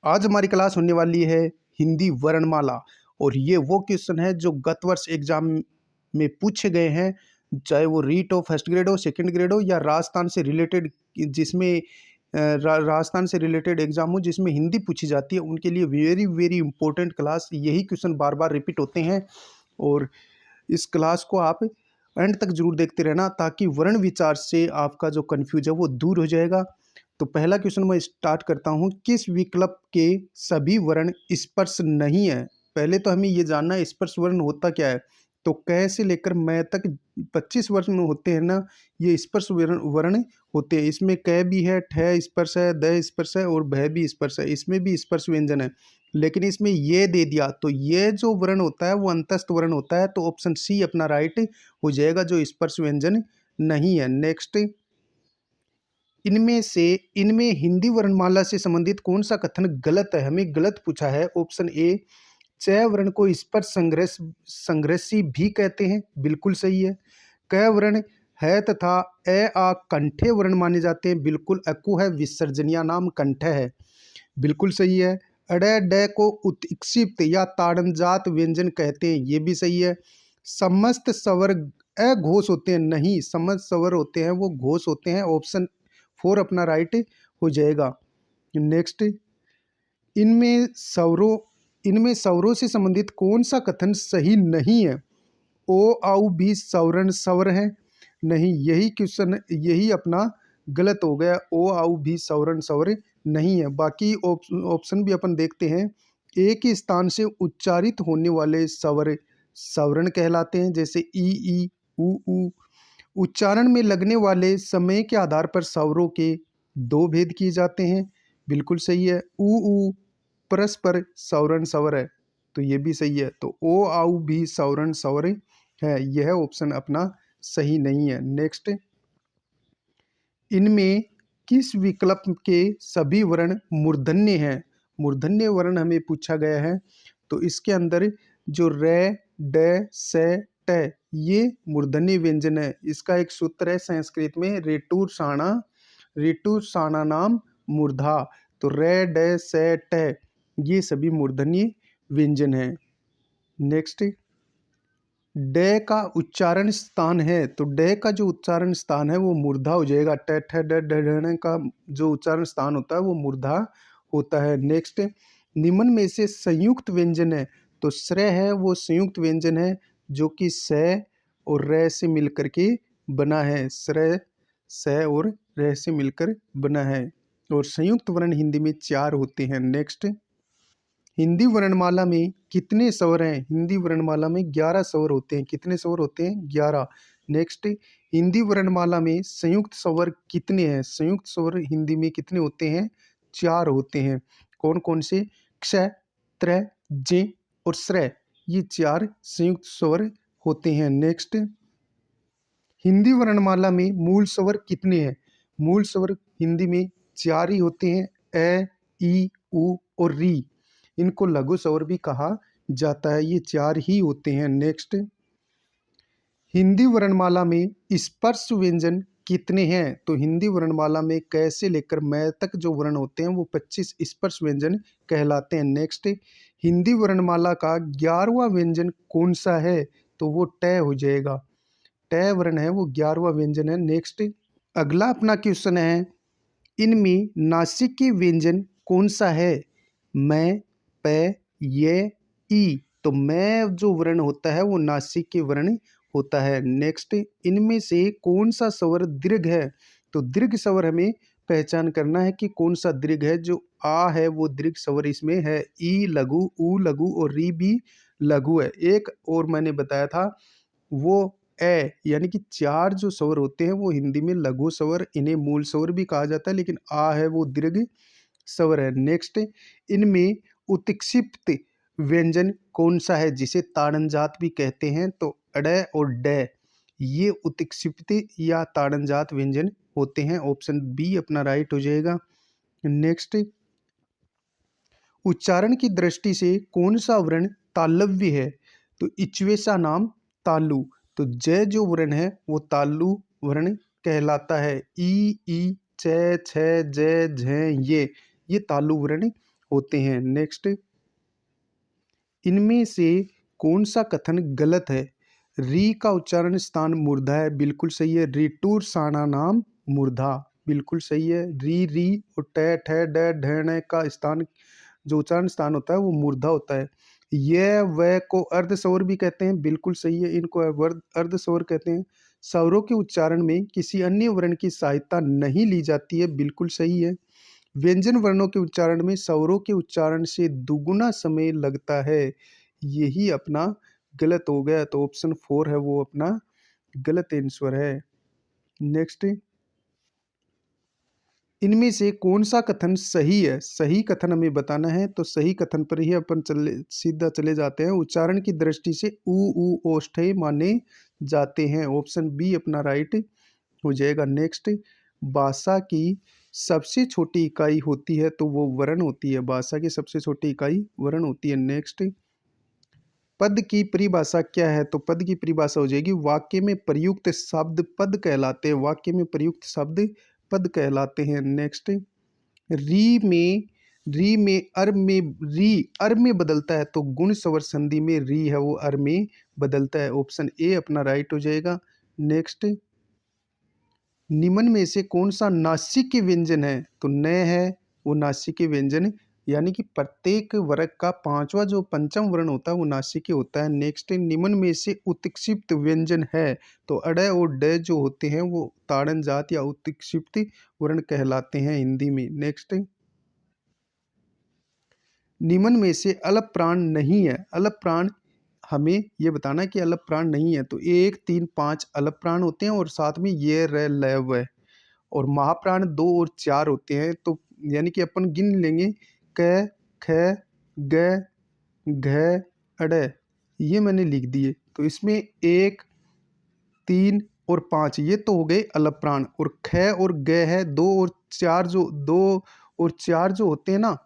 आज हमारी क्लास होने वाली है हिंदी वर्णमाला। और ये वो क्वेश्चन है जो गत वर्ष एग्जाम में पूछे गए हैं, चाहे वो रीट हो, फर्स्ट ग्रेड हो, सेकंड ग्रेड हो, या राजस्थान से रिलेटेड, जिसमें राजस्थान से रिलेटेड एग्जाम हो जिसमें हिंदी पूछी जाती है, उनके लिए वेरी वेरी इंपॉर्टेंट क्लास। यही क्वेश्चन बार बार रिपीट होते हैं और इस क्लास को आप एंड तक जरूर देखते रहना, ताकि वर्ण विचार से आपका जो कन्फ्यूज है वो दूर हो जाएगा। तो पहला क्वेश्चन मैं स्टार्ट करता हूँ। किस विकल्प के सभी वर्ण स्पर्श नहीं है? पहले तो हमें ये जानना है स्पर्श वर्ण होता क्या है। तो क से लेकर मैं तक 25 वर्ण होते हैं ना, ये स्पर्श वर्ण होते हैं। इसमें क भी है, ठ स्पर्श है, द स्पर्श है और भय भी स्पर्श है। इसमें भी स्पर्श व्यंजन है, लेकिन इसमें ये दे दिया, तो ये जो वर्ण होता है वो अंतस्थ वर्ण होता है। तो ऑप्शन सी अपना राइट हो जाएगा, जो स्पर्श व्यंजन नहीं है। नेक्स्ट, इनमें हिंदी वर्णमाला से संबंधित कौन सा कथन गलत है? हमें गलत पूछा है। ऑप्शन ए, च वर्ण को स्पर्श संघर्षी भी कहते हैं, बिल्कुल सही है। क वर्ण है तथा ए आ कंठे वर्ण माने जाते हैं, बिल्कुल। अकु है विसर्जनिया नाम कंठ है, बिल्कुल सही है। अड ड को उत्क्षिप्त या ताड़नजात व्यंजन कहते हैं, ये भी सही है। समस्त स्वर अघोष होते हैं, नहीं, समस्त स्वर होते हैं वो घोष होते हैं। ऑप्शन 4 अपना राइट हो जाएगा। नेक्स्ट, इनमें स्वरों इनमें स्वरों से संबंधित कौन सा कथन सही नहीं है? ओ आउ भी सवर्ण स्वर है, नहीं, यही क्वेश्चन यही अपना गलत हो गया। ओ आउ भी सवर्ण स्वर नहीं है। बाकी ऑप्शन भी अपन देखते हैं। एक ही स्थान से उच्चारित होने वाले स्वर सवर्ण कहलाते हैं, जैसे ई ऊ। उच्चारण में लगने वाले समय के आधार पर स्वरों के दो भेद किए जाते हैं, बिल्कुल सही है। ऊ परस्पर सवर्ण स्वर है, तो ये भी सही है। तो ओ आउ भी सवर्ण स्वर है, यह ऑप्शन अपना सही नहीं है। नेक्स्ट, इनमें किस विकल्प के सभी वर्ण मूर्धन्य हैं? मूर्धन्य वर्ण हमें पूछा गया है। तो इसके अंदर जो रे, ड, से, ट, ये मूर्धन्य व्यंजन है। इसका एक सूत्र है संस्कृत में, रेटुर साणा नाम मूर्धा। तो रे, ड, से, ट, ये सभी मूर्धन्य व्यंजन है। नेक्स्ट, ड का उच्चारण स्थान है, तो ड का जो उच्चारण स्थान है वो मूर्धा हो जाएगा। ट ठ ड ढ ढ का जो उच्चारण स्थान होता है वो मूर्धा होता है। नेक्स्ट, निम्न में से संयुक्त व्यंजन है, तो श्र है वो संयुक्त व्यंजन है, जो कि स और र से मिलकर के बना है। श्र, स और र से मिलकर बना है। और संयुक्त वर्ण हिंदी में 4 होते हैं। नेक्स्ट, हिंदी वर्णमाला में कितने स्वर हैं? हिंदी वर्णमाला में 11 स्वर होते हैं। कितने स्वर होते हैं? 11। नेक्स्ट, हिंदी वर्णमाला में संयुक्त स्वर कितने हैं? संयुक्त स्वर हिंदी में कितने होते हैं? 4 होते हैं। कौन कौन से? क्ष, त्र, जे और स्र, ये 4 संयुक्त स्वर होते हैं। नेक्स्ट, हिंदी वर्णमाला में मूल स्वर कितने हैं? मूल स्वर हिंदी में 4 ही होते हैं, ए, ई, उ और री। इनको लघु स्वर भी कहा जाता है, ये 4 ही होते हैं। नेक्स्ट, हिंदी वर्णमाला में स्पर्श व्यंजन कितने हैं? तो हिंदी वर्णमाला में क से लेकर मैं तक जो वर्ण होते हैं वो 25 स्पर्श व्यंजन कहलाते हैं। नेक्स्ट, हिंदी वर्णमाला का 11वां व्यंजन कौन सा है? तो वो ट हो जाएगा। ट वर्ण है वो 11वां व्यंजन है। नेक्स्ट, अगला अपना क्वेश्चन है, इनमें नासिक व्यंजन कौन सा है? मैं, प, ये, ई। तो मैं जो वर्ण होता है वो नासिक के वर्ण होता है। नेक्स्ट, इनमें से कौन सा स्वर दीर्घ है? तो दीर्घ स्वर हमें पहचान करना है कि कौन सा दीर्घ है। जो आ है वो दीर्घ स्वर इसमें है। ई लघु, उ लघु और री भी लघु है। एक और मैंने बताया था, वो ए, यानी कि 4 जो स्वर होते हैं वो हिंदी में लघु स्वर, इन्हें मूल स्वर भी कहा जाता है, लेकिन आ है वो दीर्घ स्वर है। नेक्स्ट, इनमें उत्क्षिप्त व्यंजन कौन सा है, जिसे ताड़नजात भी कहते हैं? तो अड और ड, ये उत्क्षिप्त या ताड़नजात व्यंजन होते हैं। ऑप्शन बी अपना राइट हो जाएगा। नेक्स्ट, उच्चारण की दृष्टि से कौन सा वर्ण तालव्य है? तो इच्वेसा नाम तालु। तो ज जो वर्ण है वो तालु वर्ण कहलाता है। ई, च, छ, ज, झ, ये तालु वर्ण होते हैं। नेक्स्ट, इनमें से कौन सा कथन गलत है? री का उच्चारण स्थान मूर्धा है, बिल्कुल सही है। ऋतुर साना नाम मूर्धा, बिल्कुल सही है। री और टे ठे डे ढेणे का स्थान, जो उच्चारण स्थान होता है वो मूर्धा होता है। ये व को अर्ध स्वर भी कहते हैं, बिल्कुल सही है। इनको अर्ध स्वर कहते हैं। स्वरों के उच्चारण में किसी अन्य वर्ण की सहायता नहीं ली जाती है, बिल्कुल सही है। व्यंजन वर्णों के उच्चारण में स्वरों के उच्चारण से दुगुना समय लगता है, यही अपना गलत हो गया। तो ऑप्शन 4 है वो अपना गलत आंसर है। नेक्स्ट, इनमें से कौन सा कथन सही है? सही कथन हमें बताना है, तो सही कथन पर ही अपन सीधा चले जाते हैं। उच्चारण की दृष्टि से ऊ ओष्ठ्य माने जाते हैं, ऑप्शन बी अपना राइट हो जाएगा। नेक्स्ट, भाषा की सबसे छोटी इकाई होती है तो वो वर्ण होती है। भाषा की सबसे छोटी इकाई वर्ण होती है। नेक्स्ट, पद की परिभाषा क्या है? तो पद की परिभाषा हो जाएगी, वाक्य में प्रयुक्त शब्द पद कहलाते हैं। वाक्य में प्रयुक्त शब्द पद कहलाते हैं। नेक्स्ट, री में री अर में बदलता है तो गुण स्वर संधि में री है वो अर में बदलता है, ऑप्शन ए अपना राइट हो जाएगा। नेक्स्ट, निम्न में से कौन सा नासिक व्यंजन है? तो न है वो नासिक व्यंजन, यानी कि प्रत्येक वर्ग का पांचवा जो पंचम वर्ण होता है वो नासिक होता है। नेक्स्ट, निम्न में से उत्क्षिप्त व्यंजन है, तो अड़ और ड जो होते हैं वो ताड़न जात या उत्क्षिप्त वर्ण कहलाते हैं हिंदी में। नेक्स्ट, निम्न में से अलप प्राण नहीं है। अलप प्राण हमें ये बताना है कि अलप प्राण नहीं है, तो 1 3 5 अलप प्राण होते हैं और साथ में ये र ल व, और महाप्राण 2 और 4 होते हैं। तो यानी कि अपन गिन लेंगे, क ख ग घ अड़, ये मैंने लिख दिए। तो इसमें 1 3 और 5 ये तो हो गए अलप प्राण, और ख और ग है 2 और 4, जो 2 और 4 जो होते हैं ना,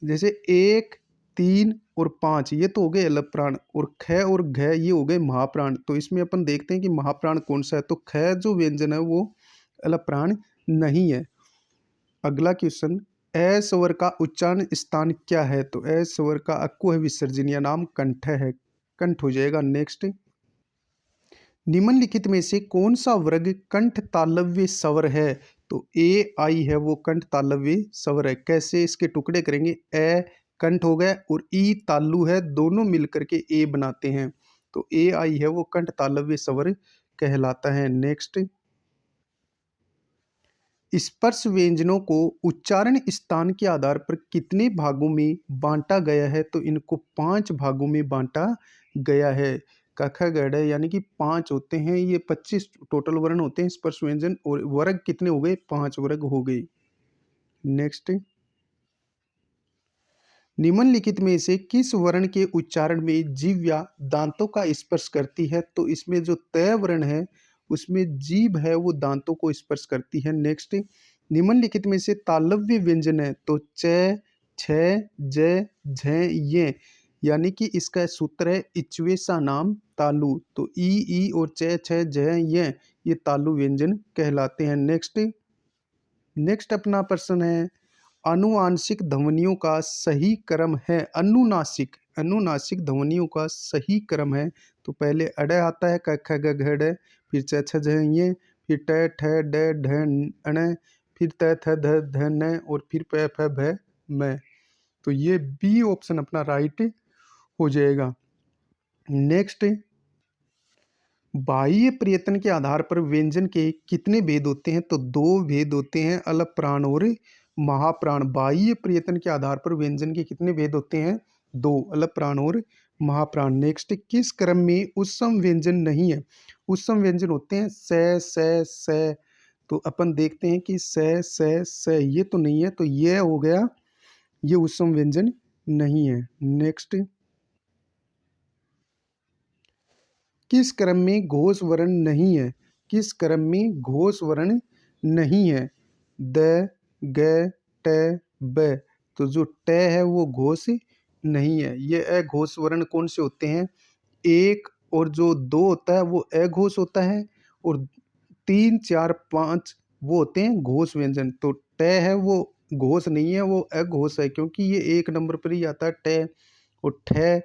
जैसे 1 3 और 5 ये तो हो गए अलप प्राण, और ख और घ ये हो गए महाप्राण। तो इसमें अपन देखते हैं कि महाप्राण कौन सा है, तो ख जो व्यंजन है वो अलप प्राण नहीं है। अगला क्वेश्चन, ए स्वर का उच्चारण स्थान क्या है? तो ए स्वर का अक्कु है विसर्जनीय नाम कंठ है, कंठ हो जाएगा। नेक्स्ट, निम्नलिखित में से कौन सा वर्ग कंठ तालव्य स्वर है? तो ए आई है वो कंठ तालव्य स्वर है। कैसे इसके टुकड़े करेंगे, ए कंठ हो गया और ई तालु है, दोनों मिलकर के ए बनाते हैं, तो ए आई है वो कंठ तालव्य स्वर कहलाता है। नेक्स्ट, स्पर्श व्यंजनों को उच्चारण स्थान के आधार पर कितने भागों में बांटा गया है? तो इनको 5 भागों में बांटा गया है। क ख ग घ यानी कि 5 होते हैं, ये 25 टोटल वर्ण होते हैं स्पर्श व्यंजन, और वर्ग कितने हो गए? 5 वर्ग हो गए। नेक्स्ट, निम्नलिखित में से किस वर्ण के उच्चारण में जीभ दांतों का स्पर्श करती है? तो इसमें जो तय वर्ण है उसमें जीभ है वो दांतों को स्पर्श करती है। नेक्स्ट, निम्नलिखित में से तालव्य व्यंजन है, तो च छ ज झ ये, यानी कि इसका सूत्र है इच्वे सा नाम तालु, तो ई और च छ झ ये तालु व्यंजन कहलाते हैं। नेक्स्ट, अपना प्रश्न है, अनुनासिक ध्वनियों का सही क्रम है? अनुनासिक ध्वनियों का सही क्रम है, तो पहले अड़ आता है, क ख ग घ ड़, फिर च छ झ ञ, फिर ट ठ ड ढ अण, फिर त थ ध ध न, और फिर प फ भ म। तो ये बी ऑप्शन अपना राइट हो जाएगा। नेक्स्ट, बाह्य प्रयत्न के आधार पर व्यंजन के कितने भेद होते हैं? तो 2 भेद होते हैं, अलप प्राण और महाप्राण। बाह्य प्रयत्न के आधार पर व्यंजन के कितने भेद होते हैं? 2, अलप प्राण और महाप्राण। नेक्स्ट, किस क्रम में उत्सम व्यंजन नहीं है? उत्सम व्यंजन होते हैं स, तो अपन देखते हैं कि स ये तो नहीं है, तो ये हो गया, ये उत्सम व्यंजन नहीं है। नेक्स्ट, किस क्रम में घोष वर्ण नहीं है? किस क्रम में घोष वर्ण नहीं है? द ग ट ब, तो जो ट है वो घोष नहीं है। ये अघोष वर्ण कौन से होते हैं? 1 और जो 2 होता है वो अघोष होता है, और 3 4 5 वो होते हैं घोष व्यंजन। तो ट है वो घोष नहीं है, वो अघोष है, क्योंकि ये एक नंबर पर ही आता है टे और ठे।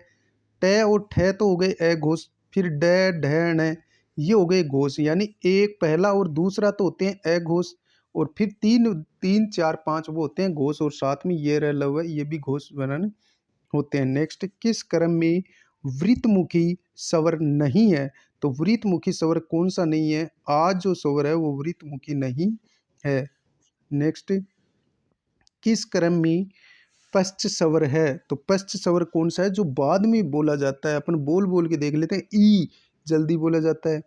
टे और ठे तो हो गए अघोष, फिर डे ढे ण ये हो गए घोष, यानी एक पहला और दूसरा तो होते हैं अघोष, और फिर तीन तीन चार पांच वो होते हैं घोष, और साथ में ये रह लव है ये भी घोष वर्ण होते हैं। नेक्स्ट, किस क्रम में वृत्तमुखी स्वर नहीं है? तो वृत्तमुखी स्वर कौन सा नहीं है? आज जो स्वर है वो वृत्तमुखी नहीं है। नेक्स्ट, किस क्रम में पश्च स्वर है? तो पश्च स्वर कौन सा है जो बाद में बोला जाता है? अपन बोल बोल के देख लेते हैं। ई जल्दी बोला जाता है,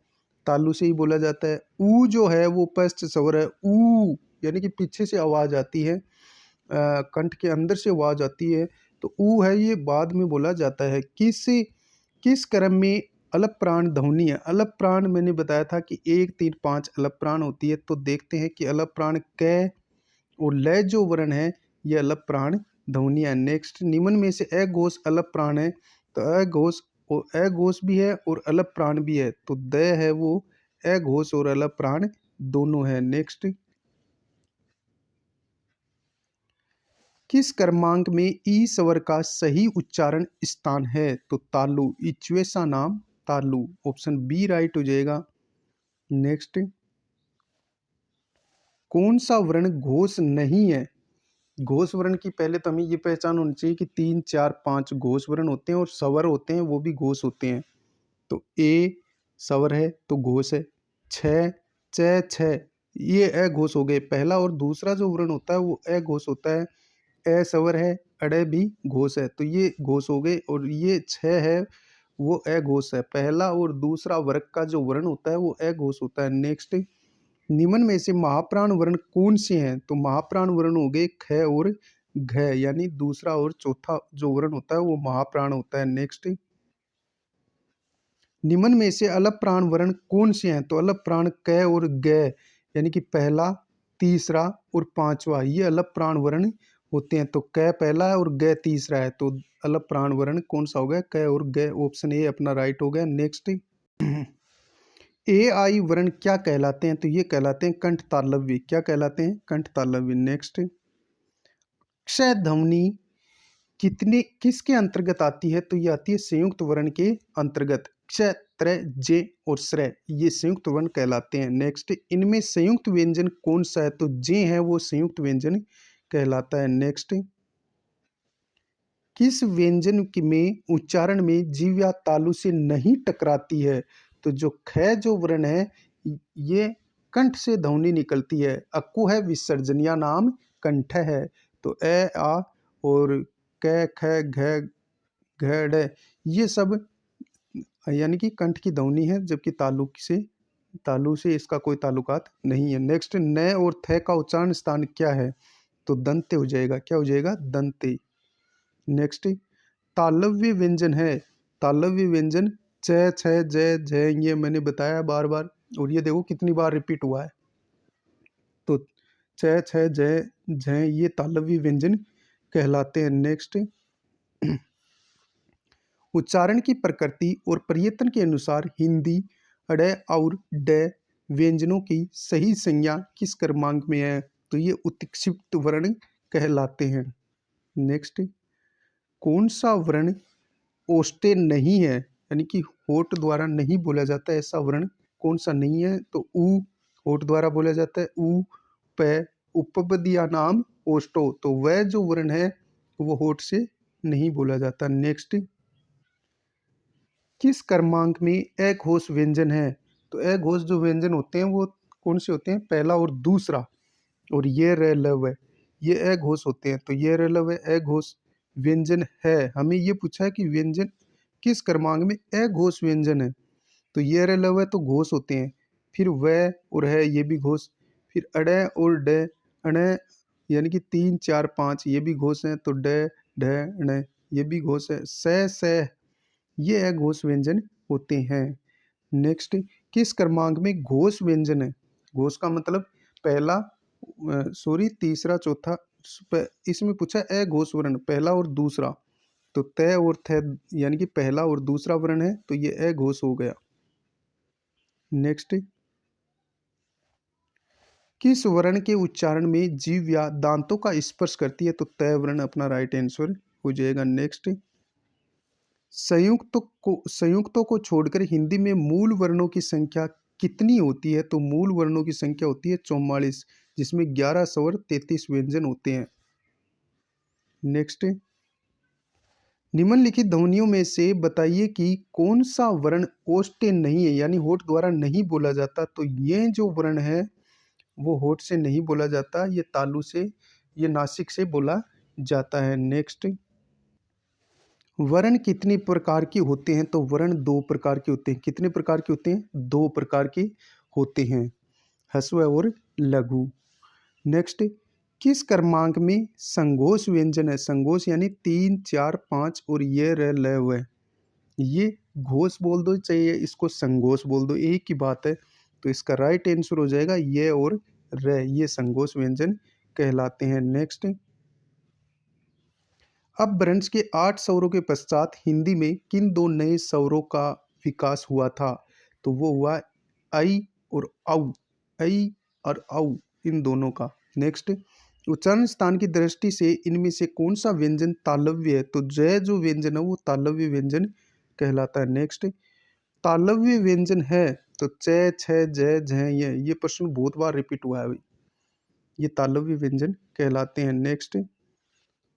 तालु से ही बोला जाता है। ऊ जो है वो पश्च स्वर है। ऊ यानी कि पीछे से आवाज आती है, कंठ के अंदर से आवाज आती है, तो ऊ है ये बाद में बोला जाता है। किस किस क्रम में अलप प्राण ध्वनि है? अलप प्राण मैंने बताया था कि 1 3 5 अलप प्राण होती है, तो देखते हैं कि अलप प्राण कै और लय जो वर्ण है ये अलप प्राण ध्वनि है। नेक्स्ट, निम्न में से अघोष अलप प्राण है? तो अघोष और अघोष भी है और अलप प्राण भी है, तो द है वो अघोष और अलप प्राण दोनों है। नेक्स्ट, किस क्रमांक में ई स्वर का सही उच्चारण स्थान है? तो तालु, इच्वेसा नाम तालु, ऑप्शन बी राइट हो जाएगा। नेक्स्ट, कौन सा वर्ण घोष नहीं है? घोष वर्ण की पहले तो हमें ये पहचान होनी चाहिए कि 3 4 5 घोष वर्ण होते हैं और स्वर होते हैं वो भी घोष होते हैं। तो ए स्वर है तो घोष है। छ च छ ये अघोष हो गए। पहला और दूसरा जो वर्ण होता है वो अघोष होता है। ए स्वर है, अड़े भी घोष है, तो ये घोष हो गए, और ये छ है वो अघोष है। पहला और दूसरा वर्ग का जो वर्ण होता है वो अघोष होता है। नेक्स्ट, निम्न में से महाप्राण वर्ण कौन से हैं? तो महाप्राण वर्ण हो गए ख और घ, यानी दूसरा और चौथा जो वर्ण होता है वो महाप्राण होता है। नेक्स्ट, निम्न में से अलप प्राण वर्ण कौन से हैं? तो अलप प्राण क और ग, यानी कि पहला, तीसरा और पांचवा ये अलप प्राण वर्ण होते हैं। तो क पहला है और ग तीसरा है, तो अलप प्राण वर्ण कौन सा हो गया? क और ग, ऑप्शन ए अपना राइट हो गया। नेक्स्ट, ए आई वर्ण क्या कहलाते हैं? तो ये कहलाते हैं कंठ तालव्य। क्या कहलाते हैं? कंठ तालव्य। नेक्स्ट, क्षय ध्वनि किसके अंतर्गत आती है? तो ये आती है संयुक्त वर्ण के अंतर्गत। क्ष त्र जे और श्र ये संयुक्त वर्ण कहलाते हैं। नेक्स्ट, इनमें संयुक्त व्यंजन कौन सा है? तो जे है वो संयुक्त व्यंजन कहलाता है। नेक्स्ट, किस व्यंजन में उच्चारण में जीव या तालु से नहीं टकराती है? तो जो ख जो वर्ण है ये कंठ से ध्वनि निकलती है। अक्कु है विसर्जनिया नाम कंठ है, तो ए आ और क ख घ घ ड ये सब यानी कि कंठ की ध्वनि है, जबकि तालु से इसका कोई ताल्लुकात नहीं है। नेक्स्ट, न और थ का उच्चारण स्थान क्या है? तो दंते हो जाएगा। क्या हो जाएगा? दंते। नेक्स्ट, तालव्य व्यंजन है। तालव्य व्यंजन च छ ज झ ये मैंने बताया बार बार, और ये देखो कितनी बार रिपीट हुआ है। तो च छ ज झ ये तालव्य व्यंजन कहलाते हैं। नेक्स्ट, उच्चारण की प्रकृति और प्रयत्न के अनुसार हिंदी ड और ड व्यंजनों की सही संज्ञा किस क्रमांक में है? तो ये उत्क्षिप्त वर्ण कहलाते हैं। नेक्स्ट, कौन सा वर्ण ओष्टे नहीं है, यानी कि होठ द्वारा नहीं बोला जाता है, ऐसा वर्ण कौन सा नहीं है? तो ऊ होठ द्वारा बोला जाता है। ऊ प उपपदिया नाम ओष्टो, तो वह जो वर्ण है वो होठ से नहीं बोला जाता। नेक्स्ट, किस क्रमांक में अघोष व्यंजन है? तो अघोष जो व्यंजन होते हैं वो कौन से होते हैं? पहला और दूसरा, और ये र लव है ये अघोष होते हैं, तो ये र लव है अघोष व्यंजन है। हमें ये पूछा है कि व्यंजन किस क्रमांक में अघोष व्यंजन है, तो ये र लव है तो घोष होते हैं। फिर वह और है ये भी घोष, फिर अड़ और ड अण यानी कि 3 4 5 ये भी घोष हैं, तो ड ढ ण ये भी घोष है। स ये अघोष व्यंजन होते हैं। नेक्स्ट, किस क्रमांक में घोष व्यंजन है? घोष का मतलब पहला तीसरा चौथा, इसमें पूछा अघोष वर्ण पहला और दूसरा, तो त और थ यानी कि पहला और दूसरा वर्ण है, तो ये अघोष हो गया। नेक्स्ट, किस वर्ण के उच्चारण में जीभ या दांतों का स्पर्श करती है? तो तय वर्ण अपना राइट आंसर हो जाएगा। नेक्स्ट, संयुक्तों को छोड़कर हिंदी में मूल वर्णों की संख्या कितनी होती है? तो मूल वर्णों की संख्या होती है 44, जिसमें 11 स्वर 33 व्यंजन होते हैं। नेक्स्ट, निम्नलिखित ध्वनियों में से बताइए कि कौन सा वर्ण ओष्ठ्य नहीं है, यानी होठ द्वारा नहीं बोला जाता। तो ये जो वर्ण है वो होठ से नहीं बोला जाता, ये तालु से, ये नासिक से बोला जाता है। नेक्स्ट, वर्ण कितनी प्रकार के होते हैं? तो वर्ण 2 प्रकार के होते हैं। कितने प्रकार के होते हैं? 2 प्रकार के होते हैं, ह्रस्व और लघु। नेक्स्ट, किस क्रमांक में संघोष व्यंजन है? संघोष यानी 3, 4, 5 और ये र ल व। ये घोष बोल दो चाहे इसको संघोष बोल दो, एक ही बात है। तो इसका राइट आंसर हो जाएगा ये और र, ये संघोष व्यंजन कहलाते हैं। नेक्स्ट, अब ब्रंश के 8 स्वरों के पश्चात हिंदी में किन 2 नए स्वरों का विकास हुआ था? तो वो हुआ ऐ और औ, ऐ और औ, इन दोनों का। नेक्स्ट, उच्चारण स्थान की दृष्टि से इनमें से कौन सा व्यंजन तालव्य है? तो जय जो व्यंजन है वो तालव्य व्यंजन कहलाता है। नेक्स्ट, तालव्य व्यंजन है तो च, छ, ज, झ, ये प्रश्न बहुत बार रिपीट हुआ है भाई, ये तालव्य व्यंजन कहलाते हैं। नेक्स्ट,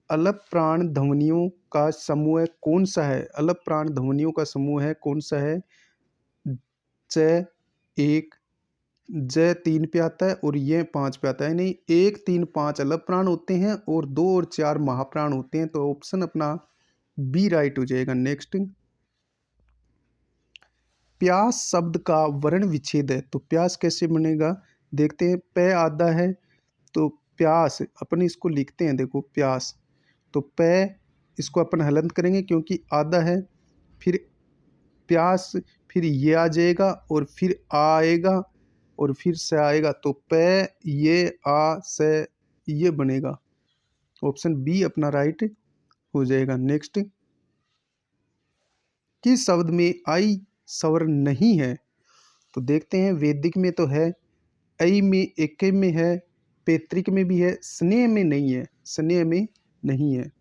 अलप प्राण ध्वनियों का समूह कौन सा है? अलप प्राण ध्वनियों का समूह है कौन सा है? च 1, ज 3 पे आता है और ये 5 पे आता है। नहीं, 1, 3, 5 अलप प्राण होते हैं और 2 और 4 महाप्राण होते हैं। तो ऑप्शन अपना बी राइट हो जाएगा। नेक्स्ट, प्यास शब्द का वर्ण विच्छेद है, तो प्यास कैसे बनेगा? देखते हैं। प आधा है तो प्यास अपन इसको लिखते हैं, देखो प्यास, तो प इसको अपन हलंत करेंगे क्योंकि आधा है, फिर प्यास, फिर ये आ जाएगा और फिर आ आएगा और फिर से आएगा, तो प ये आ से ये बनेगा। ऑप्शन बी अपना राइट हो जाएगा। नेक्स्ट, किस शब्द में आई स्वर नहीं है? तो देखते हैं, वैदिक में तो है, ऐ में, एके में है, पैतृक में भी है, स्नेह में नहीं है, स्नेह में नहीं है।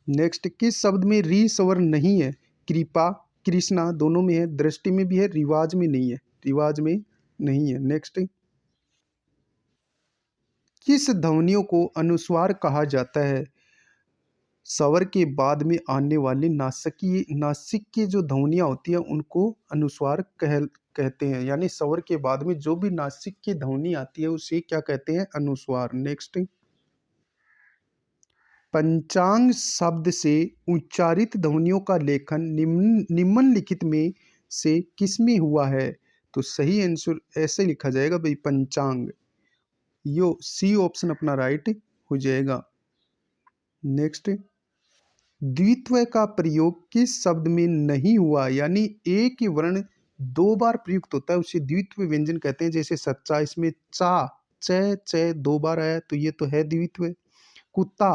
नेक्स्ट, किस शब्द में री स्वर नहीं है? कृपा, कृष्णा दोनों में है, दृष्टि में भी है, रिवाज में नहीं है, रिवाज में नहीं है। नेक्स्ट, किस ध्वनियों को अनुस्वार कहा जाता है? स्वर के बाद में आने वाली नासिक की जो ध्वनियां होती है उनको अनुस्वार कहते हैं, यानी स्वर के बाद में जो भी नासिक की ध्वनि आती है उसे क्या कहते हैं? अनुस्वार। नेक्स्ट, पंचांग शब्द से उच्चारित ध्वनियों का लेखन निम्नलिखित में से किसमें हुआ है? तो सही आंसर ऐसे लिखा जाएगा भाई, पंचांग, यो सी ऑप्शन अपना राइट हो जाएगा। नेक्स्ट, द्वित्व का प्रयोग किस शब्द में नहीं हुआ? यानी एक ही वर्ण 2 बार प्रयुक्त होता है उसे द्वित्व व्यंजन कहते हैं। जैसे सच्चा, इसमें चा, च 2 बार आया तो ये तो है द्वित्व। कुत्ता,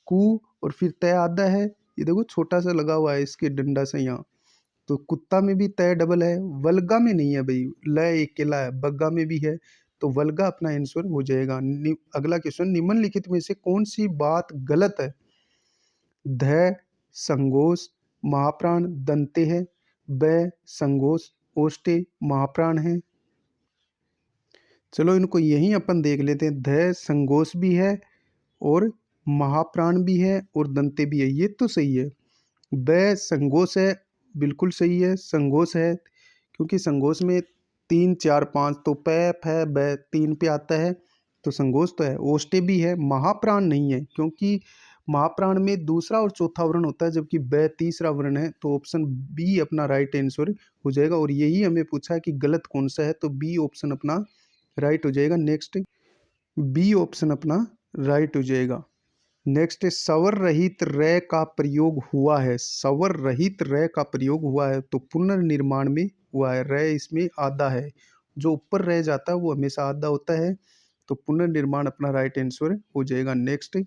कु और फिर तय आधा है, ये देखो छोटा सा लगा हुआ है इसके डंडा से यहाँ, तो कुत्ता में भी तय डबल है। वल्गा में नहीं है भाई, ल अकेला है, बग्गा में भी है, तो वल्गा अपना आंसर हो जाएगा। अगला क्वेश्चन, निम्नलिखित में से कौन सी बात गलत है? ध संगोष्ठ महाप्राण दंते है, ब संगोष्ठ ओष्ठे महाप्राण है। चलो इनको यहीं अपन देख लेते हैं। ध संगोष्ठ भी है और महाप्राण भी है और दंते भी है, ये तो सही है। ब संगोष्ठ है, बिल्कुल सही है, संगोष्ठ है, क्योंकि संगोष्ठ में 3, 4, 5 तो प फ ब 3 पे आता है, तो संगोष्ठ तो है। ओष्ठे भी है, महाप्राण नहीं है, क्योंकि महाप्राण में दूसरा और चौथा वर्ण होता है जबकि ब तीसरा वर्ण है। तो ऑप्शन बी अपना राइट आंसर हो जाएगा। और यही हमें पूछा है कि गलत कौन सा है, तो बी ऑप्शन अपना राइट हो जाएगा। नेक्स्ट, बी ऑप्शन अपना राइट हो जाएगा। नेक्स्ट, स्वर रहित रे का प्रयोग हुआ है, स्वर रहित रे का प्रयोग हुआ है तो पुनर्निर्माण में हुआ है। रे इसमें आधा है, जो ऊपर रह जाता है वो हमेशा आधा होता है, तो पुनर्निर्माण अपना राइट आंसर हो जाएगा। नेक्स्ट,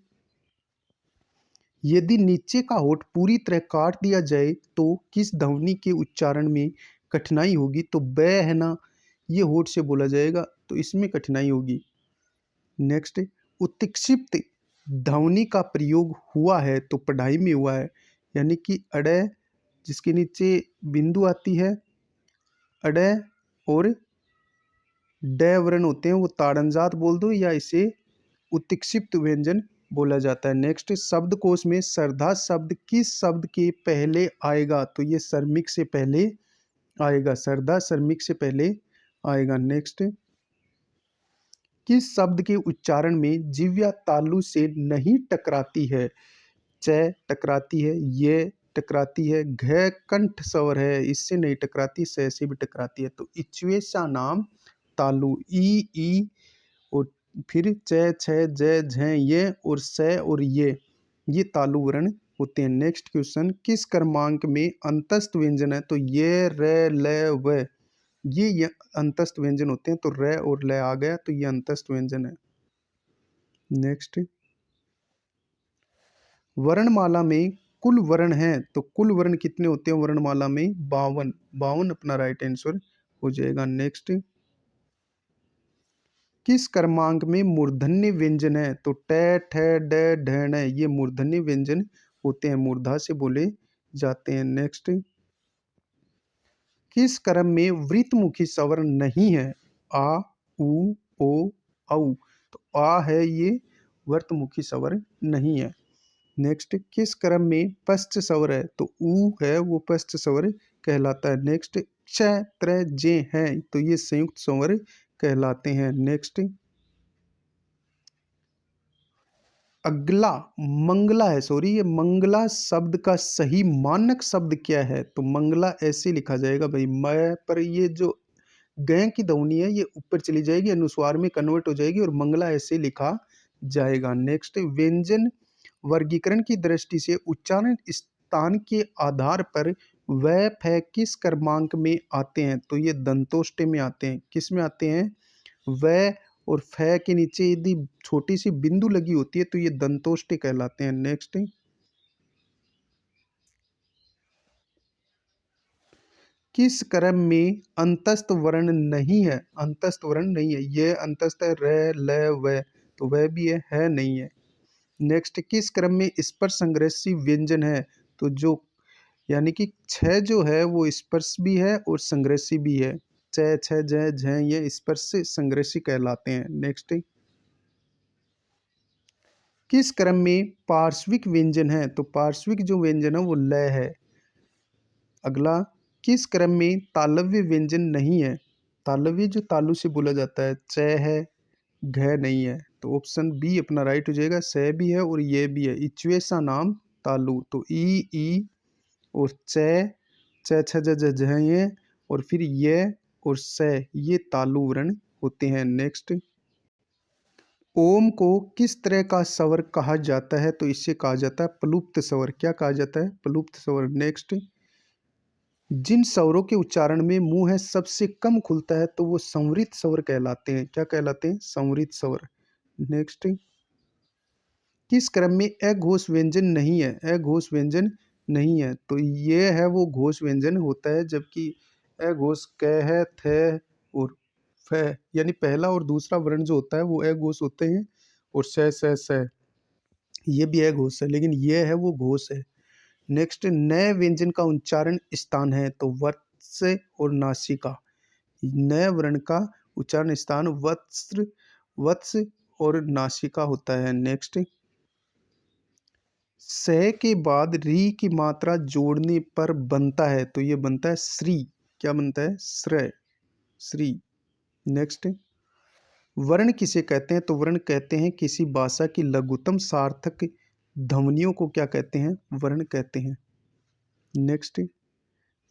यदि नीचे का होठ पूरी तरह काट दिया जाए तो किस ध्वनि के उच्चारण में कठिनाई होगी? तो ब है ना, ये होठ से बोला जाएगा तो इसमें कठिनाई होगी। नेक्स्ट, उत्क्षिप्त ध्वनि का प्रयोग हुआ है तो पढ़ाई में हुआ है, यानी कि अड़े जिसके नीचे बिंदु आती है, अड़े और डे वर्ण होते हैं, वो ताड़नजात बोल दो या इसे उत्क्षिप्त व्यंजन बोला जाता है। नेक्स्ट, शब्दकोश में श्रद्धा शब्द किस शब्द के पहले आएगा, तो ये श्रमिक से पहले आएगा, श्रद्धा श्रमिक से पहले आएगा। नेक्स्ट, किस शब्द के उच्चारण में जिह्वा तालु से नहीं टकराती है, च टकराती है, ये टकराती है, घ कंठ स्वर है इससे नहीं टकराती, स से भी टकराती है, तो इच्वेशा नाम तालु, ई और फिर च छ ज झ ये और स और ये तालु वर्ण होते हैं। नेक्स्ट क्वेश्चन, किस क्रमांक में अंतस्थ व्यंजन है, तो ये र ल व ये अंतस्थ व्यंजन होते हैं, तो र और ल आ गया तो ये अंतस्थ व्यंजन है। नेक्स्ट, वर्णमाला में कुल वर्ण हैं, तो कुल वर्ण कितने होते हैं वर्णमाला में, 52, 52 अपना राइट आंसर हो जाएगा। नेक्स्ट, किस क्रमांक में मूर्धन्य व्यंजन है, तो ट ठ ड ढ ण ये मूर्धन्य व्यंजन होते हैं, मूर्धा से बोले जाते हैं। नेक्स्ट, किस क्रम में वृत्तमुखी स्वर नहीं है, आ उ ओ औ, तो आ है ये वर्तमुखी स्वर नहीं है। नेक्स्ट, किस क्रम में पश्च स्वर है, तो ऊ है वो पश्च स्वर कहलाता है। नेक्स्ट, क्ष त्र जे है तो ये संयुक्त स्वर कहलाते हैं। नेक्स्ट, अगला मंगला है, सॉरी ये मंगला शब्द का सही मानक शब्द क्या है, तो मंगला ऐसे लिखा जाएगा भाई, मैं पर ये जो गय की ध्वनि है ये ऊपर चली जाएगी, अनुस्वार में कन्वर्ट हो जाएगी और मंगला ऐसे लिखा जाएगा। नेक्स्ट, व्यंजन वर्गीकरण की दृष्टि से उच्चारण स्थान के आधार पर वह फ किस क्रमांक में आते हैं, तो ये दंतोष्ट में आते हैं। किस में आते हैं, वह और फ के नीचे यदि छोटी सी बिंदु लगी होती है तो ये दंतोष्ट कहलाते हैं। नेक्स्ट, किस क्रम में अंतस्थ वर्ण नहीं है, अंतस्थ वर्ण नहीं है, ये अंतस्थ है र ल व, तो वह भी है नहीं है। नेक्स्ट, किस क्रम में स्पर्श संग्रही व्यंजन है, तो जो यानी कि छ जो है वो स्पर्श भी है और संग्रही भी है, च छ ज झ ये स्पर्श संग्रही कहलाते हैं। नेक्स्ट, किस क्रम में पार्श्विक व्यंजन है, तो पार्श्विक जो व्यंजन है वो ल है। अगला, किस क्रम में तालव्य व्यंजन नहीं है, तालव्य जो तालु से बोला जाता है, च है घ नहीं है, तो ऑप्शन बी अपना राइट हो जाएगा, स भी है और ये भी है, इच्वेशा नाम तालु, तो ई और च छ ज झ ये और फिर ये और स ये तालु वर्ण होते हैं। नेक्स्ट, ओम को किस तरह का स्वर कहा जाता है, तो इससे कहा जाता है प्लुप्त स्वर, क्या कहा जाता है, प्लुप्त स्वर। नेक्स्ट, जिन स्वरों के उच्चारण में मुंह है सबसे कम खुलता है तो वो संवरित स्वर कहलाते हैं, क्या कहलाते हैं, संवरित स्वर। नेक्स्ट, किस क्रम में अघोष व्यंजन नहीं है, अघोष व्यंजन नहीं है, तो ये है वो घोष व्यंजन होता है, जबकि अघोष क है, थ और फ, यानी पहला और दूसरा वर्ण जो होता है वो अघोष होते हैं और स ये भी अघोष है, लेकिन ये है वो घोष है। नेक्स्ट, नए व्यंजन का उच्चारण स्थान है, तो वत्स और नासिका, नए वर्ण का उच्चारण स्थान वत्स और नासिका होता है। नेक्स्ट, स के बाद री की मात्रा जोड़ने पर बनता है, तो ये बनता है श्री, क्या बनता है, श्रय, श्री। नेक्स्ट, वर्ण किसे कहते हैं, तो वर्ण कहते हैं किसी भाषा की लघुतम सार्थक ध्वनियों को क्या कहते हैं, वर्ण कहते हैं। नेक्स्ट,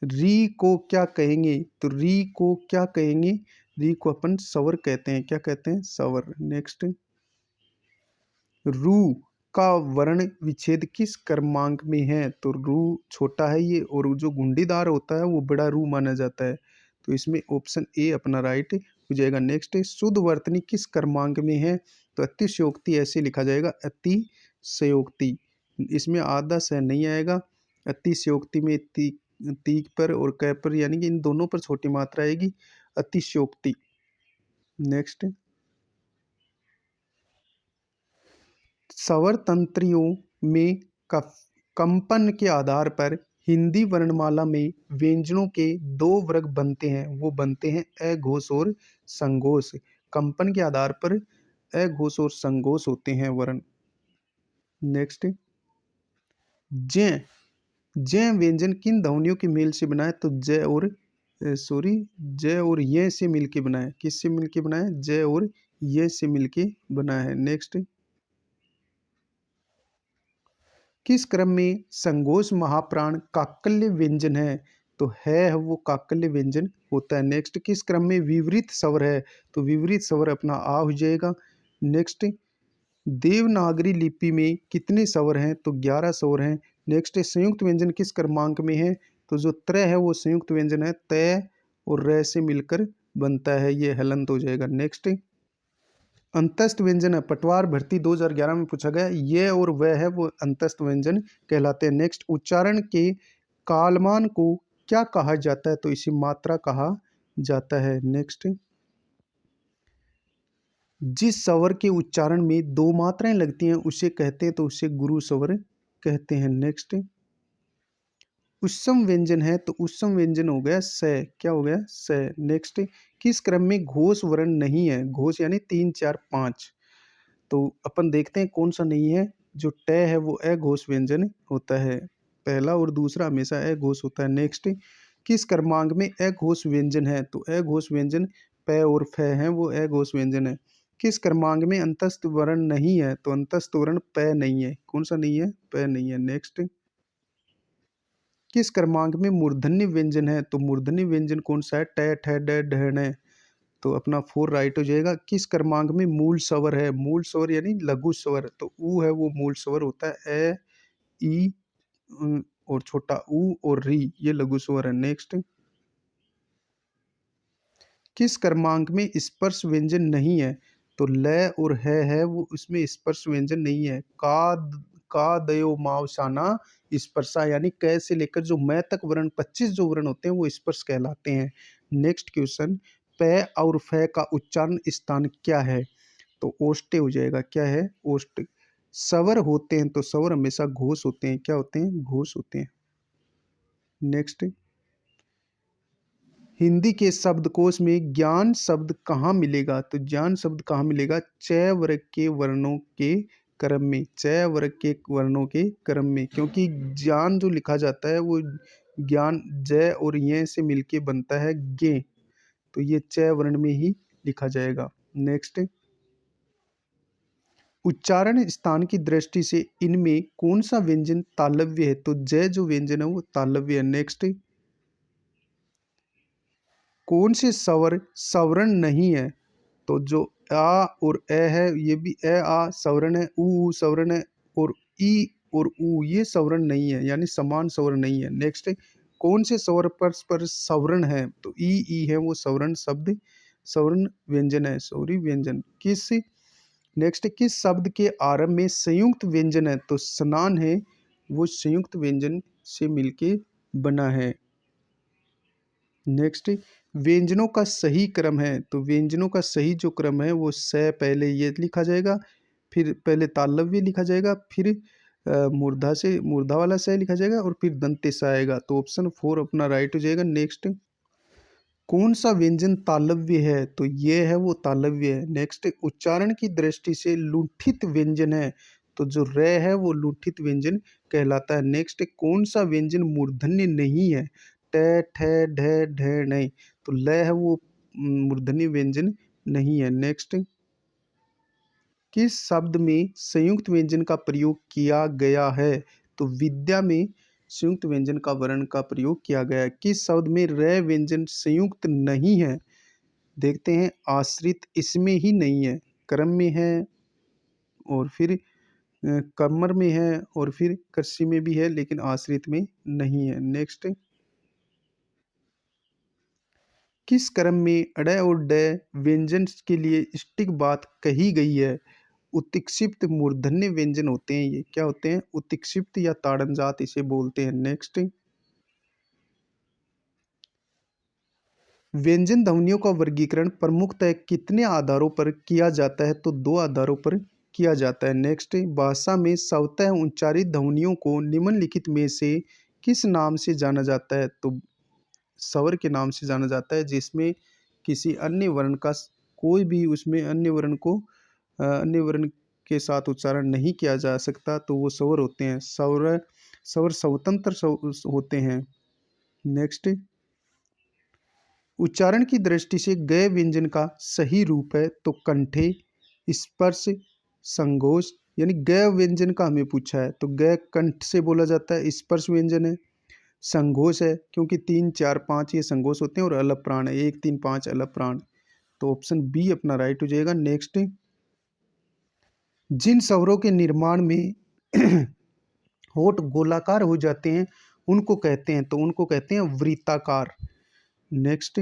री को क्या कहेंगे, तो री को क्या कहेंगे, री को अपन स्वर कहते हैं, क्या कहते हैं, स्वर। नेक्स्ट, रू का वर्ण विच्छेद किस क्रमांक में है, तो रू छोटा है ये और जो गुंडीदार होता है वो बड़ा रू माना जाता है, तो इसमें ऑप्शन ए अपना राइट हो जाएगा। नेक्स्ट, शुद्ध वर्तनी किस क्रमांक में है, तो अतिशयोक्ति ऐसे लिखा जाएगा, अतिशयोक्ति, इसमें आधा स नहीं आएगा, अतिशयोक्ति में तीक पर और कै पर, यानी कि इन दोनों पर छोटी मात्रा आएगी, अतिशयोक्ति। नेक्स्ट, स्वर तंत्रियों में कंपन के आधार पर हिंदी वर्णमाला में व्यंजनों के दो वर्ग बनते हैं, वो बनते हैं अघोष और संघोष। कंपन के आधार पर अघोष और संघोष होते हैं वर्ण। नेक्स्ट, जय जय व्यंजन किन ध्वनियों के मेल से बना है? तो जय और ये से मिलके बना है। किससे मिलके बना है? जय और ये से मिलके बना है। नेक्स्ट, किस क्रम में संघोष महाप्राण काकल्य व्यंजन है? तो है वो काकल्य व्यंजन होता है। नेक्स्ट, किस क्रम में विवरित स्वर है? तो विवरित स्वर अपना आ हो जाएगा। नेक्स्ट, देवनागरी लिपि में कितने स्वर हैं? तो 11 स्वर हैं। नेक्स्ट, संयुक्त व्यंजन किस क्रमांक में है? तो जो त्र है वो संयुक्त व्यंजन है, तय और र से मिलकर बनता है, ये हलंत हो जाएगा। नेक्स्ट, अंतस्थ व्यंजन है, पटवार भर्ती 2011 में पूछा गया, ये और वह है वो अंतस्थ व्यंजन कहलाते हैं। नेक्स्ट, उच्चारण के कालमान को क्या कहा जाता है? तो इसे मात्रा कहा जाता है। नेक्स्ट, जिस स्वर के उच्चारण में दो मात्राएं लगती हैं उसे कहते हैं, तो उसे गुरु स्वर कहते हैं। नेक्स्ट, उत्सम व्यंजन है, तो उत्सम व्यंजन हो गया स। क्या हो गया? स। नेक्स्ट, किस क्रम में घोष वर्ण नहीं है? घोष यानी 3 4 5। तो अपन देखते हैं कौन सा नहीं है। जो ट है वो अघोष व्यंजन होता है, पहला और दूसरा हमेशा अघोष होता है। नेक्स्ट, किस क्रमांक में अघोष व्यंजन है? तो अघोष व्यंजन प और फ है वो अघोष व्यंजन है। किस क्रमांक में अंतस्थ वर्ण नहीं है? तो अंतस्थ वर्ण प नहीं है। कौन सा नहीं है? प नहीं है। नेक्स्ट, किस क्रमांक में मूर्धन्य व्यंजन है? तो मूर्धन्य व्यंजन कौन सा है? ट ठ ड ढ ण। तो अपना 4 राइट हो जाएगा। किस क्रमांक में मूल स्वर है? मूल स्वर यानी लघु स्वर, तो ऊ है वो मूल स्वर होता है। ए ई और छोटा ऊ और री, ये लघु स्वर है। नेक्स्ट, किस क्रमांक में स्पर्श व्यंजन नहीं है? तो ल और है वो, उसमें स्पर्श व्यंजन नहीं है। का दयो मावसाना स्पर्शा, यानी क से लेकर जो मैं तक वर्ण 25 जो वर्ण होते हैं वो स्पर्श कहलाते हैं। नेक्स्ट क्वेश्चन, प और फ का उच्चारण स्थान क्या है? तो ओष्टे हो जाएगा। क्या है? ओष्ट। स्वर होते हैं, तो स्वर हमेशा घोष होते हैं। क्या होते हैं? घोष होते हैं। नेक्स्ट, हिंदी के शब्दकोश में ज्ञान शब्द कहाँ मिलेगा? तो ज्ञान शब्द कहाँ मिलेगा? च वर्ग के वर्णों के क्रम में। च वर्ग के वर्णों के क्रम में, क्योंकि ज्ञान जो लिखा जाता है वो ज्ञान ज और ये से मिलके बनता है गे, तो ये च वर्ण में ही लिखा जाएगा। नेक्स्ट, उच्चारण स्थान की दृष्टि से इनमें कौन सा व्यंजन तालव्य है? तो ज जो व्यंजन है वो तालव्य है। नेक्स्ट, कौन से स्वर सवर्ण नहीं है? तो जो आ और ए है ये भी ए आ सवर्ण है, ऊ सवर्ण है, और ई और ऊ ये सवर्ण नहीं है, यानी समान सवर्ण नहीं है। नेक्स्ट, कौन से स्वर परस्पर सवर्ण है? तो ई है वो सवर्ण शब्द, सवर्ण व्यंजन है, सॉरी व्यंजन। किस नेक्स्ट, किस शब्द के आरंभ में संयुक्त व्यंजन है? तो स्नान है वो संयुक्त व्यंजन से मिलके बना है। नेक्स्ट, व्यंजनों का सही क्रम है, तो व्यंजनों का सही जो क्रम है वो स पहले ये लिखा जाएगा, फिर पहले तालव्य लिखा जाएगा, फिर मूर्धा से मूर्धा वाला स लिखा जाएगा और फिर दंत्य स आएगा। तो ऑप्शन 4 अपना राइट हो जाएगा। नेक्स्ट, कौन सा व्यंजन तालव्य है? तो ये है वो तालव्य है। नेक्स्ट, उच्चारण की दृष्टि से लुंठित व्यंजन है, तो जो र है वो लुंठित व्यंजन कहलाता है। नेक्स्ट, कौन सा व्यंजन मूर्धन्य नहीं है? ट ठ ढ ढ नहीं, तो ल है वो मूर्धन्य व्यंजन नहीं है। नेक्स्ट, किस शब्द में संयुक्त व्यंजन का प्रयोग किया गया है? तो विद्या में संयुक्त व्यंजन का वर्ण का प्रयोग किया गया है। किस शब्द में र व्यंजन संयुक्त नहीं है? देखते हैं, आश्रित इसमें ही नहीं है, क्रम में है और फिर कमर में है और फिर कृषि में भी है, लेकिन आश्रित में नहीं है। नेक्स्ट, किस क्रम में अड और ड व्यंजन के लिए स्टिक बात कही गई है? उत्क्षिप्त मूर्धन्य व्यंजन होते हैं ये। क्या होते हैं? उत्क्षिप्त या ताड़नजात इसे बोलते हैं। नेक्स्ट, व्यंजन ध्वनियों का वर्गीकरण प्रमुखतः कितने आधारों पर किया जाता है? तो 2 आधारों पर किया जाता है। नेक्स्ट, भाषा में स्वतः उच्चारित ध्वनियों को निम्नलिखित में से किस नाम से जाना जाता है? तो स्वर के नाम से जाना जाता है, जिसमें किसी अन्य वर्ण का कोई भी उसमें अन्य वर्ण के साथ उच्चारण नहीं किया जा सकता, तो वो स्वर होते हैं। स्वर स्वर स्वतंत्र होते हैं। नेक्स्ट, उच्चारण की दृष्टि से गय व्यंजन का सही रूप है तो कंठे, स्पर्श, संघोष। यानी गय व्यंजन का हमें पूछा है तो गय कंठ से बोला जाता है, स्पर्श व्यंजन है, संघोष है क्योंकि 3 4 5 ये संघोष होते हैं, और अलग प्राण है 1 3 5 अलग प्राण। तो ऑप्शन बी अपना राइट हो जाएगा। नेक्स्ट, जिन स्वरों के निर्माण में होठ गोलाकार हो जाते हैं उनको कहते हैं वृत्ताकार। नेक्स्ट,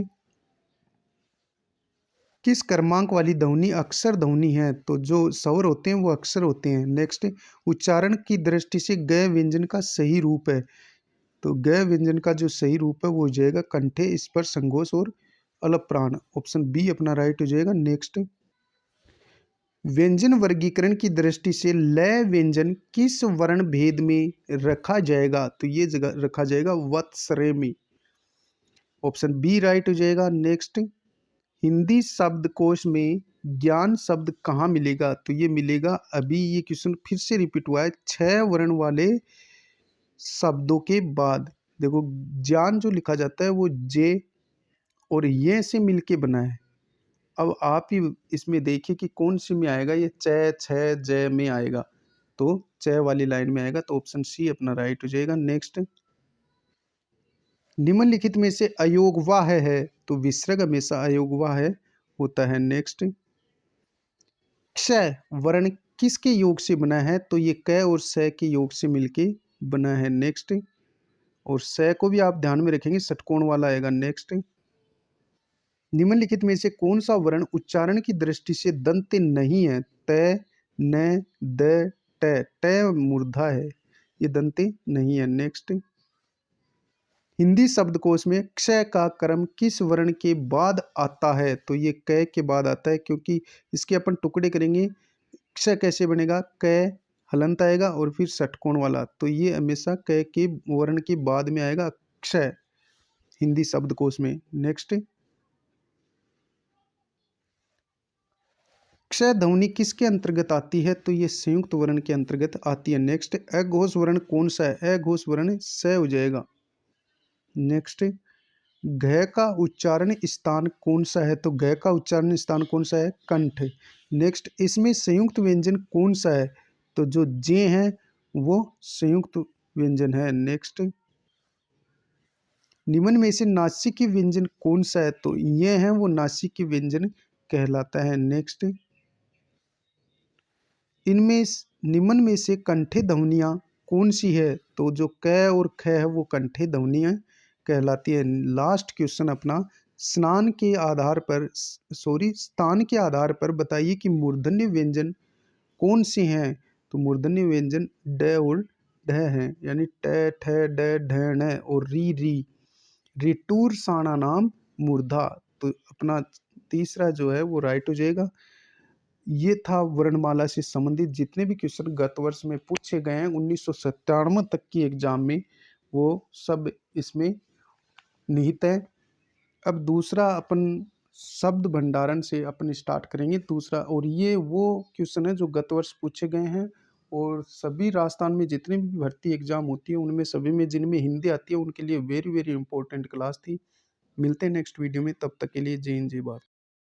किस क्रमांक वाली ध्वनि अक्षर ध्वनि है? तो जो स्वर होते हैं वो अक्षर होते हैं। नेक्स्ट, उच्चारण की दृष्टि से गय व्यंजन का सही रूप है, तो गय व्यंजन का जो सही रूप है वो हो जाएगा कंठे, स्पर्श, संघोष और अलग प्राण। ऑप्शन बी अपना राइट हो जाएगा। नेक्स्ट, व्यंजन वर्गीकरण की दृष्टि से लय व्यंजन किस वर्ण भेद में रखा जाएगा? तो ये जगह रखा जाएगा वत्सरे में। ऑप्शन बी राइट हो जाएगा। नेक्स्ट, हिंदी शब्दकोश में ज्ञान शब्द कहाँ मिलेगा? तो ये मिलेगा, अभी ये क्वेश्चन फिर से रिपीट हुआ है, 6 वर्ण वाले शब्दों के बाद। देखो, ज्ञान जो लिखा जाता है वो जे और ये से मिलके बना है। अब आप ही इसमें देखिए कि कौन सी में आएगा, ये च छ जय में आएगा, तो च वाली लाइन में आएगा, तो ऑप्शन सी अपना राइट हो जाएगा। नेक्स्ट, निम्नलिखित में से अयोगवाह है, तो विसर्ग हमेशा अयोगवाह है होता है। नेक्स्ट, क्षय वर्ण किसके योग से बना है? तो ये क और स के योग से मिलके बना है। नेक्स्ट, और स को भी आप ध्यान में रखेंगे, षटकोण वाला आएगा। नेक्स्ट, निम्नलिखित में से कौन सा वर्ण उच्चारण की दृष्टि से दंत नहीं है? त, न, द, ट। ट मूर्धा है, ये दंते नहीं है। नेक्स्ट, हिंदी शब्दकोश में क्षय का क्रम किस वर्ण के बाद आता है? तो ये क के बाद आता है, क्योंकि इसके अपन टुकड़े करेंगे। क्षय कैसे बनेगा? क हलंत आएगा और फिर षटकोण वाला, तो ये हमेशा क के वर्ण के बाद में आएगा क्षय हिंदी शब्दकोश में। नेक्स्ट, क्षय ध्वनि किसके अंतर्गत आती है? तो ये संयुक्त वर्ण के अंतर्गत आती है। नेक्स्ट, अघोष वर्ण कौन सा है? अघोष वर्ण स हो जाएगा। नेक्स्ट, घ का उच्चारण स्थान कौन सा है? तो घ का उच्चारण स्थान कौन सा है? कंठ। नेक्स्ट, इसमें संयुक्त व्यंजन कौन सा है? तो जो जे है वो संयुक्त व्यंजन है। नेक्स्ट, निम्न में से नासिकी व्यंजन कौन सा है? तो ये है वो नासिकी व्यंजन कहलाता है। नेक्स्ट, इनमें निम्न में से कंठे ध्वनियाँ कौन सी है? तो जो क और ख है वो कंठे ध्वनियाँ कहलाती है। लास्ट क्वेश्चन अपना, स्नान के आधार पर स्थान के आधार पर बताइए कि मूर्धन्य व्यंजन कौन से हैं? तो मूर्धन्य व्यंजन ड और ढ हैं, यानी ट ठ ड ढ ण और री। रिटूर साणा नाम मूर्धा, तो अपना तीसरा जो है वो राइट हो जाएगा। ये था वर्णमाला से संबंधित जितने भी क्वेश्चन गत वर्ष में पूछे गए हैं 1997 तक की एग्जाम में, वो सब इसमें निहित है। अब दूसरा अपन शब्द भंडारण से अपन स्टार्ट करेंगे दूसरा, और ये वो क्वेश्चन है जो गत वर्ष पूछे गए हैं, और सभी राजस्थान में जितने भी भर्ती एग्जाम होती है उनमें सभी में जिनमें हिंदी आती है उनके लिए वेरी वेरी इंपॉर्टेंट क्लास थी। मिलते हैं नेक्स्ट वीडियो में, तब तक के लिए जय हिंद जय भारत।